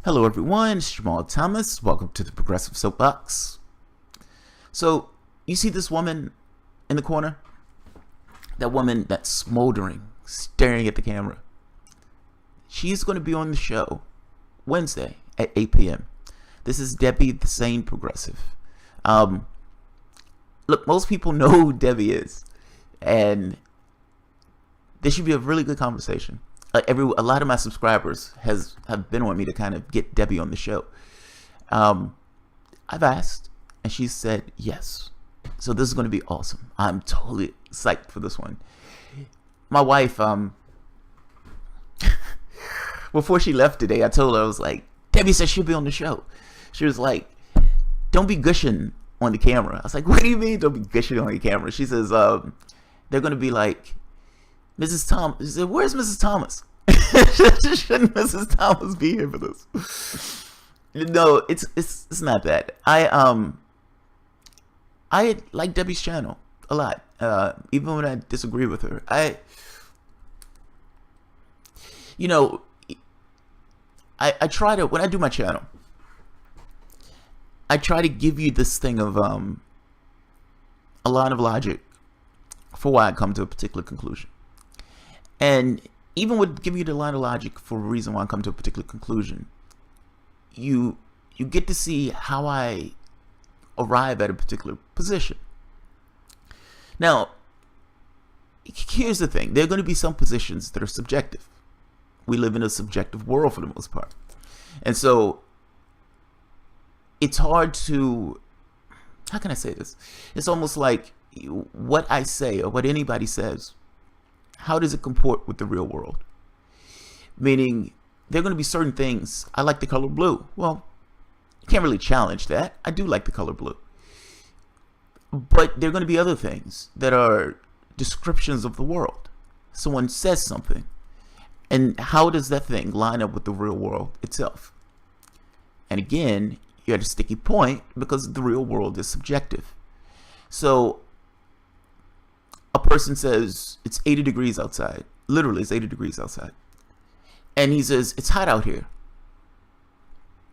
Hello everyone, it's Jamal Thomas. Welcome to the Progressive Soapbox. So, you see this woman in the corner? That woman that's smoldering, staring at the camera. She's going to be on the show Wednesday at 8 p.m. This is Debbie the Sane Progressive. Look, most people know who Debbie is, and this should be a really good conversation. A lot of my subscribers have been on me to kind of get Debbie on the show. I've asked, and she said yes. So this is going to be awesome. I'm totally psyched for this one. My wife, before she left today, I told her, I was like, Debbie said she'll be on the show. She was like, don't be gushing on the camera. I was like, what do you mean don't be gushing on the camera? She says, they're going to be like, Mrs. Thomas. She said, where's Mrs. Thomas? Shouldn't Mrs. Thomas be here for this? No, it's not that. I like Debbie's channel a lot. Even when I disagree with her. I try to, when I do my channel, I try to give you this thing of a line of logic for why I come to a particular conclusion. And even with giving you the line of logic for a reason why I come to a particular conclusion, you get to see how I arrive at a particular position. Now, here's the thing. There are going to be some positions that are subjective. We live in a subjective world for the most part. And so, it's hard to, how can I say this? It's almost like what I say or what anybody says, how does it comport with the real world? Meaning, there are going to be certain things. I like the color blue. Well, you can't really challenge that. I do like the color blue. But there are going to be other things that are descriptions of the world. Someone says something. And how does that thing line up with the real world itself? And again, you're at a sticky point because the real world is subjective. So, a person says it's 80 degrees outside. Literally, it's 80 degrees outside. And he says, it's hot out here.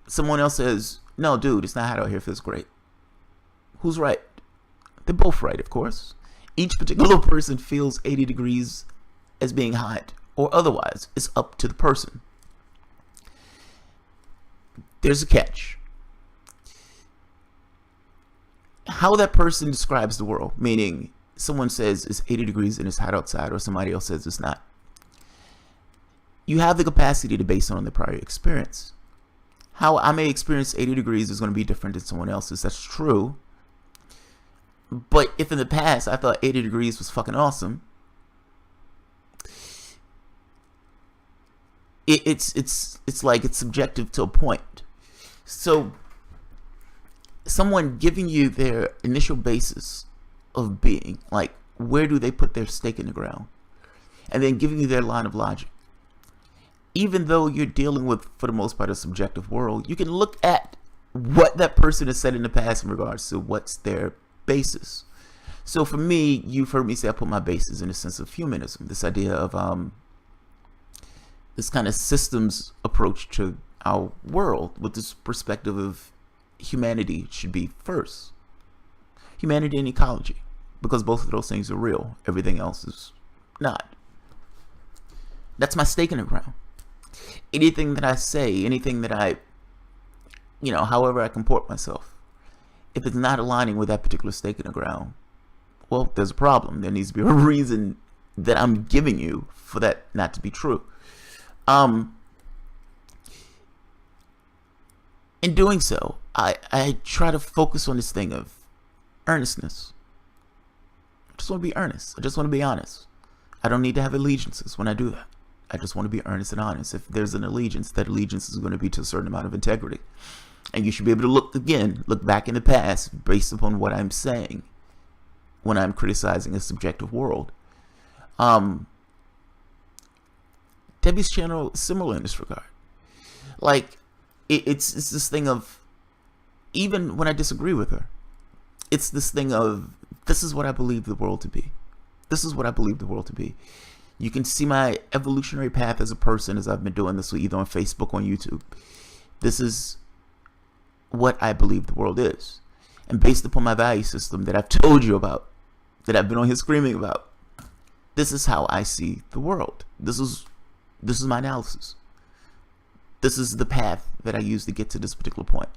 Someone else says, no, dude, it's not hot out here. It feels great. Who's right? They're both right, of course. Each particular person feels 80 degrees as being hot or otherwise. It's up to the person. There's a catch. How that person describes the world, meaning someone says it's 80 degrees and it's hot outside, or somebody else says it's not. You have the capacity to base it on the prior experience. How I may experience 80 degrees is going to be different than someone else's. That's true. But if in the past I thought 80 degrees was fucking awesome, it's like it's subjective to a point. So someone giving you their initial basis of being, like where do they put their stake in the ground, and then giving you their line of logic. Even though you're dealing with, for the most part, a subjective world, you can look at what that person has said in the past in regards to what's their basis. So for me, you've heard me say I put my basis in a sense of humanism, this idea of this kind of systems approach to our world with this perspective of humanity should be first. Humanity and ecology, because both of those things are real. Everything else is not. That's my stake in the ground. Anything that I say, anything that I, however I comport myself, if it's not aligning with that particular stake in the ground, well, there's a problem. There needs to be a reason that I'm giving you for that not to be true. In doing so, I try to focus on this thing of earnestness. I just want to be earnest. I just want to be honest. I don't need to have allegiances when I do that. I just want to be earnest and honest. If there's an allegiance, that allegiance is going to be to a certain amount of integrity. And you should be able to look back in the past based upon what I'm saying when I'm criticizing a subjective world. Debbie's channel is similar in this regard. Like, it's this thing of, even when I disagree with her, it's this thing of, this is what I believe the world to be. This is what I believe the world to be. You can see my evolutionary path as a person as I've been doing this either on Facebook or on YouTube. This is what I believe the world is. And based upon my value system that I've told you about, that I've been on here screaming about, this is how I see the world. This is my analysis. This is the path that I use to get to this particular point.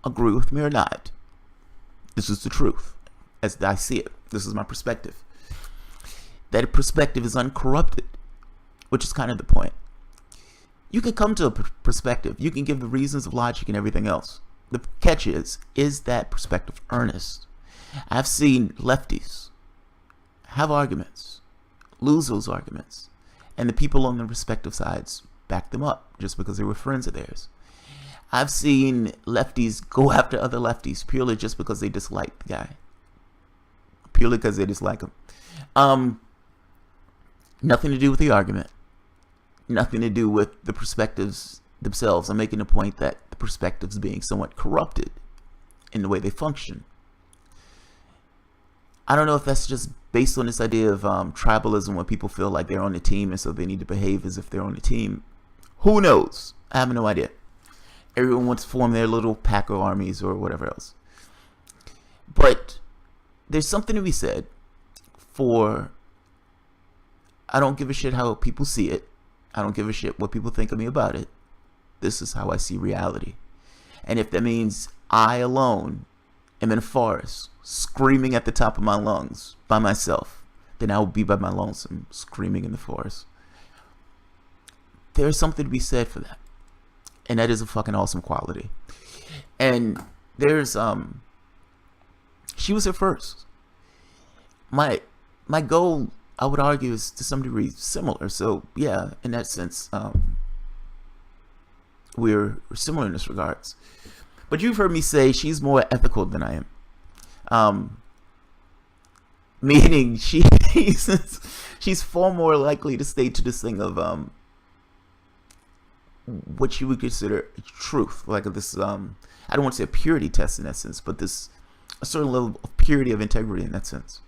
Agree with me or not, this is the truth as I see it. This is my perspective. That perspective is uncorrupted, which is kind of the point. You can come to a perspective. You can give the reasons of logic and everything else. The catch is that perspective earnest? I've seen lefties have arguments, lose those arguments, and the people on the respective sides back them up just because they were friends of theirs. I've seen lefties go after other lefties purely just because they dislike the guy. Purely because they dislike him. Nothing to do with the argument. Nothing to do with the perspectives themselves. I'm making the point that the perspectives being somewhat corrupted in the way they function. I don't know if that's just based on this idea of tribalism, where people feel like they're on the team and so they need to behave as if they're on the team. Who knows? I have no idea. Everyone wants to form their little pack of armies or whatever else. But there's something to be said for, I don't give a shit how people see it. I don't give a shit what people think of me about it. This is how I see reality. And if that means I alone am in a forest screaming at the top of my lungs by myself, then I will be by my lonesome screaming in the forest. There's something to be said for that. And that is a fucking awesome quality. And there's she was here first. My goal, I would argue, is to some degree similar. So yeah, in that sense, we're similar in this regards. But you've heard me say she's more ethical than I am. Meaning she's far more likely to stay to this thing of what you would consider truth, like this I don't want to say a purity test in that sense, but this a certain level of purity of integrity in that sense.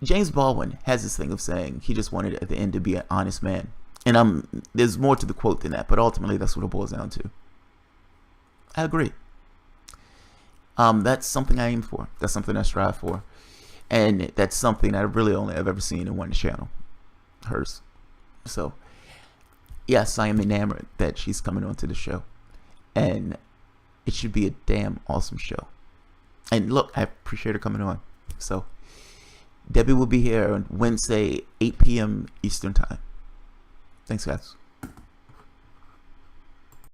James Baldwin has this thing of saying he just wanted at the end to be an honest man, and there's more to the quote than that, but ultimately that's what it boils down to. I agree. That's something I aim for. That's something I strive for, and that's something I really only have ever seen in one channel, hers. So yes, I am enamored that she's coming onto the show, and it should be a damn awesome show. And look, I appreciate her coming on. So Debbie will be here on Wednesday, 8 p.m. Eastern time. Thanks, guys.